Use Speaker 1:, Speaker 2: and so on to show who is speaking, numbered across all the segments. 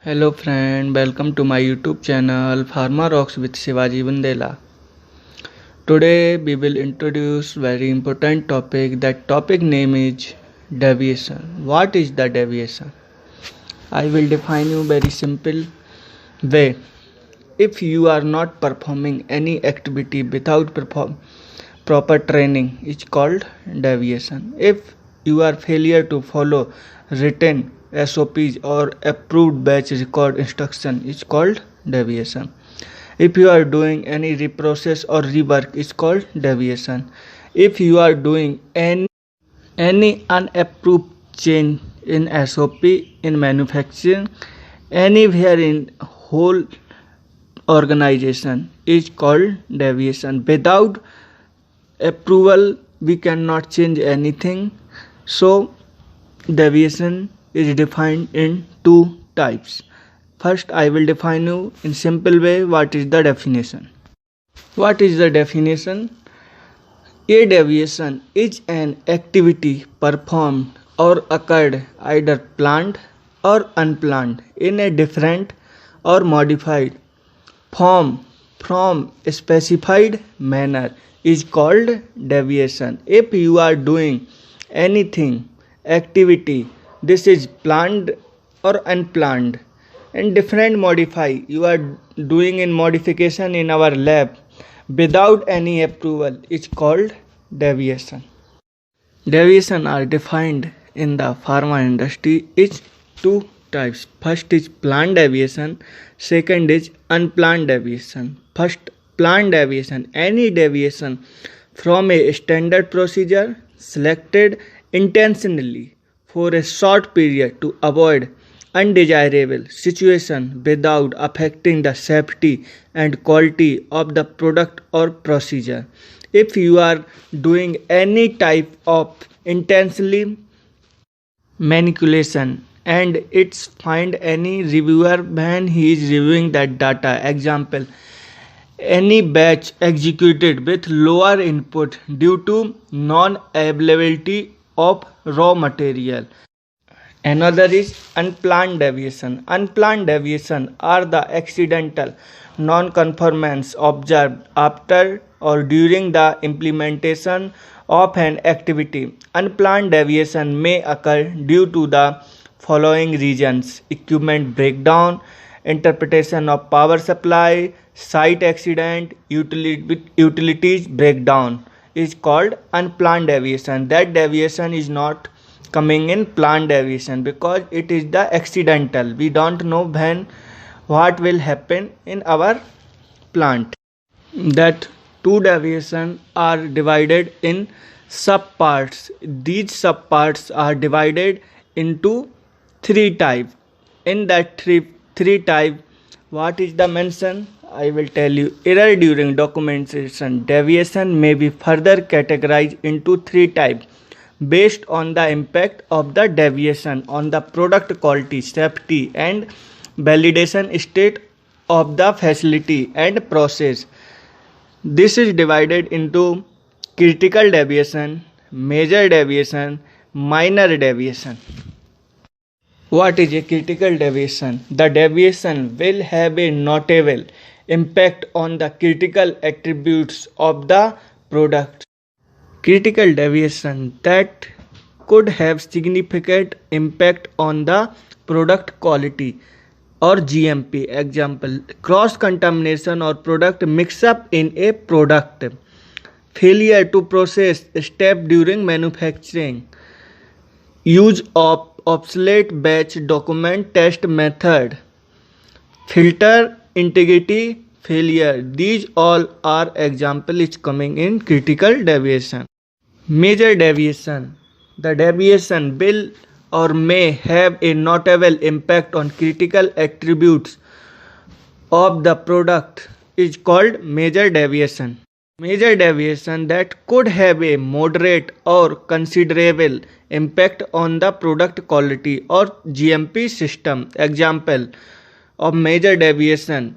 Speaker 1: Hello friend, welcome to my YouTube channel Pharma Rocks with Shivaji Bundela. Today we will introduce very important topic. That topic name is deviation. What is the deviation? I will define you very simple way. If you are not performing any activity without proper training, it's called deviation. If you are failure to follow written SOPs or approved batch record instruction, it's called deviation. If you are doing any reprocess or rework, it's called deviation. If you are doing any unapproved change in SOP, in manufacturing, anywhere in whole organization, is called deviation. Without approval we cannot change anything. So deviation is defined in two types. First, I will define you in simple way what is the definition. What is the definition? A deviation is an activity performed or occurred either planned or unplanned in a different or modified form from a specified manner is called deviation. If you are doing anything activity, this is planned or unplanned and different modify, you are doing in modification in our lab without any approval, is called deviation. Deviation are defined in the pharma industry is two types. First is planned deviation, second is unplanned deviation. First, planned deviation, any deviation from a standard procedure selected intentionally for a short period to avoid undesirable situation without affecting the safety and quality of the product or procedure. If you are doing any type of intentionally manipulation and it's find any reviewer when he is reviewing that data, example, any batch executed with lower input due to non availability of raw material. Another is unplanned deviation. Unplanned deviation are the accidental non-conformance observed after or during the implementation of an activity. Unplanned deviation may occur due to the following reasons: equipment breakdown, interpretation of power supply, site accident, utilities breakdown is called unplanned deviation. That deviation is not coming in planned deviation because it is the accidental. We don't know when what will happen in our plant. That two deviations are divided in subparts. These subparts are divided into three types. In that three type, what is the mention? I will tell you. Error during documentation. Deviation may be further categorized into three types based on the impact of the deviation on the product quality, safety and validation state of the facility and process. This is divided into critical deviation, major deviation, minor deviation. What is a critical deviation? The deviation will have a notable impact on the critical attributes of the product. Critical deviation that could have significant impact on the product quality or GMP. Example, cross contamination or product mix up in a product, failure to process step during manufacturing, use of obsolete batch document test method, filter integrity failure. These all are examples coming in critical deviation. Major deviation. The deviation will or may have a notable impact on critical attributes of the product is called major deviation. Major deviation that could have a moderate or considerable impact on the product quality or GMP system. Example of major deviation: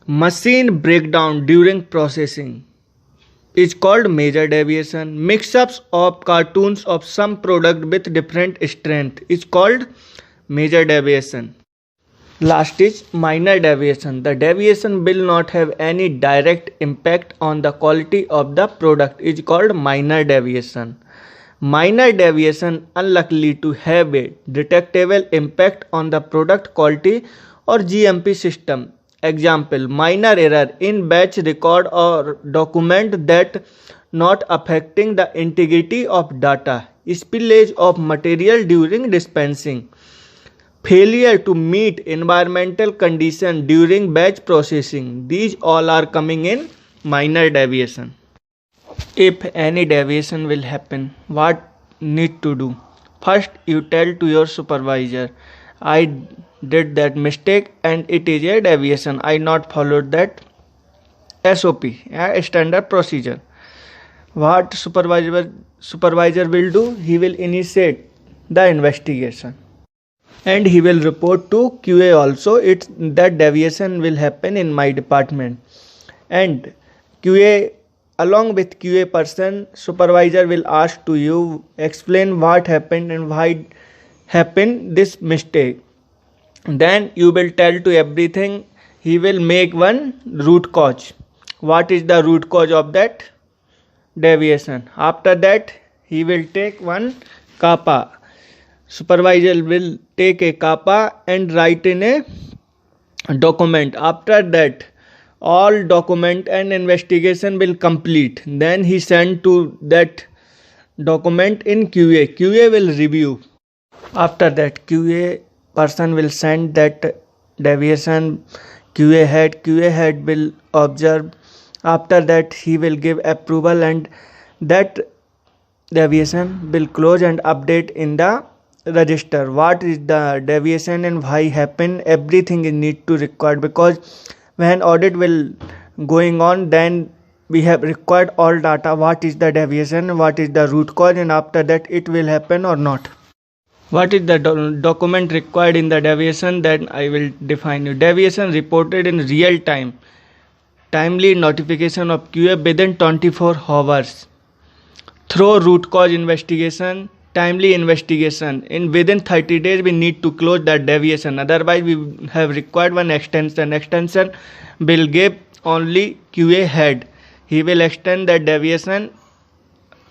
Speaker 1: machine breakdown during processing is called major deviation. Mix-ups of cartoons of some product with different strength is called major deviation. Last is minor deviation. The deviation will not have any direct impact on the quality of the product is called minor deviation. Minor deviation unlikely to have a detectable impact on the product quality or GMP system. Example, minor error in batch record or document that not affecting the integrity of data, spillage of material during dispensing, failure to meet environmental condition during batch processing. These all are coming in minor deviation. If any deviation will happen, what need to do? First, you tell to your supervisor, I did that mistake and it is a deviation. I not followed that SOP, a standard procedure. What supervisor will do? He will initiate the investigation and he will report to QA also. It's that deviation will happen in my department, and QA along with QA person, supervisor will ask to you explain what happened and why happened this mistake. Then you will tell to everything. He will make one root cause. What is the root cause of that deviation? After that he will take one kappa. Supervisor will take a kappa and write in a document. After that all document and investigation will complete. Then he send to that document in QA will review. After that QA person will send that deviation QA head will observe. After that he will give approval and that deviation will close and update in the register. What is the deviation and why happen, everything is need to record, because when audit will going on, then we have required all data, what is the deviation, what is the root cause, and after that it will happen or not. What is the document required in the deviation? Then I will define you. Deviation reported in real time. Timely notification of QA within 24 hours. Through root cause investigation. Timely investigation. In within 30 days we need to close that deviation. Otherwise we have required one extension. Extension will give only QA head. He will extend that deviation.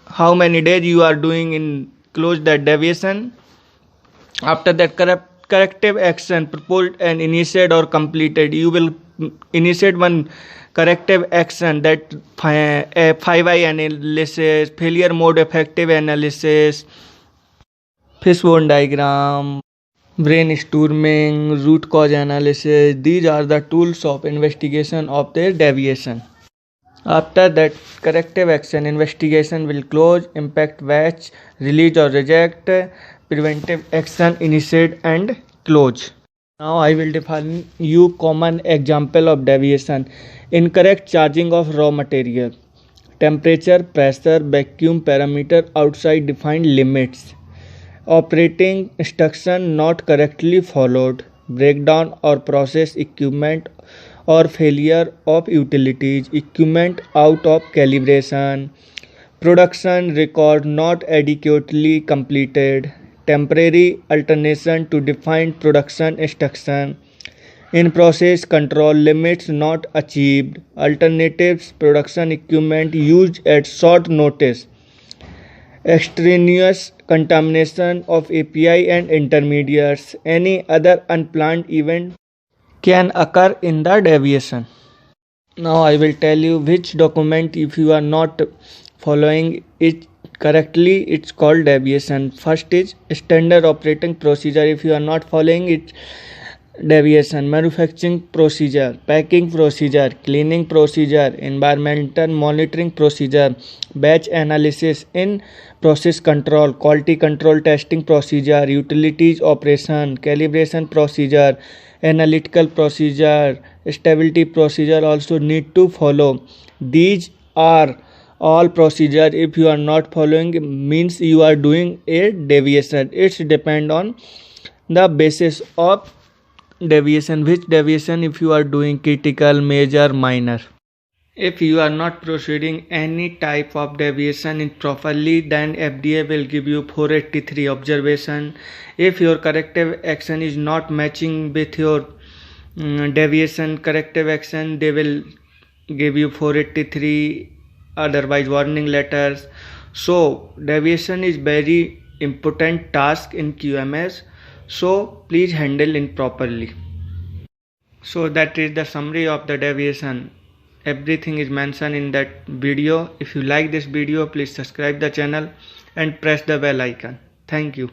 Speaker 1: How many days you are doing in close that deviation. After that corrective action proposed and initiated or completed. You will initiate one corrective action, that 5I analysis, failure mode effective analysis, fishbone diagram, brainstorming, root cause analysis. These are the tools of investigation of the deviation. After that corrective action, investigation will close, impact batch, release or reject, preventive action, initiate and close. Now I will define you common example of deviation. Incorrect charging of raw material, temperature, pressure, vacuum parameter outside defined limits, operating instruction not correctly followed, breakdown or process equipment or failure of utilities, equipment out of calibration, production record not adequately completed, temporary alternation to defined production instruction, in process control limits not achieved, alternatives production equipment used at short notice, extraneous contamination of API and intermediates. Any other unplanned event can occur in the deviation. Now I will tell you which document, if you are not following it correctly, it's called deviation. First is standard operating procedure. If you are not following it, deviation. Manufacturing procedure, packing procedure, cleaning procedure, environmental monitoring procedure, batch analysis, in process control, quality control testing procedure, utilities operation, calibration procedure, analytical procedure, stability procedure also need to follow. These are all procedure. If you are not following, means you are doing a deviation. It's depend on the basis of deviation, which deviation, if you are doing critical, major, minor. If you are not proceeding any type of deviation properly, then FDA will give you 483 observation. If your corrective action is not matching with your deviation corrective action, they will give you 483 otherwise warning letters. So deviation is very important task in QMS, so please handle it properly. So that is the summary of the deviation. Everything is mentioned in that video. If you like this video, please subscribe the channel and press the bell icon. Thank you.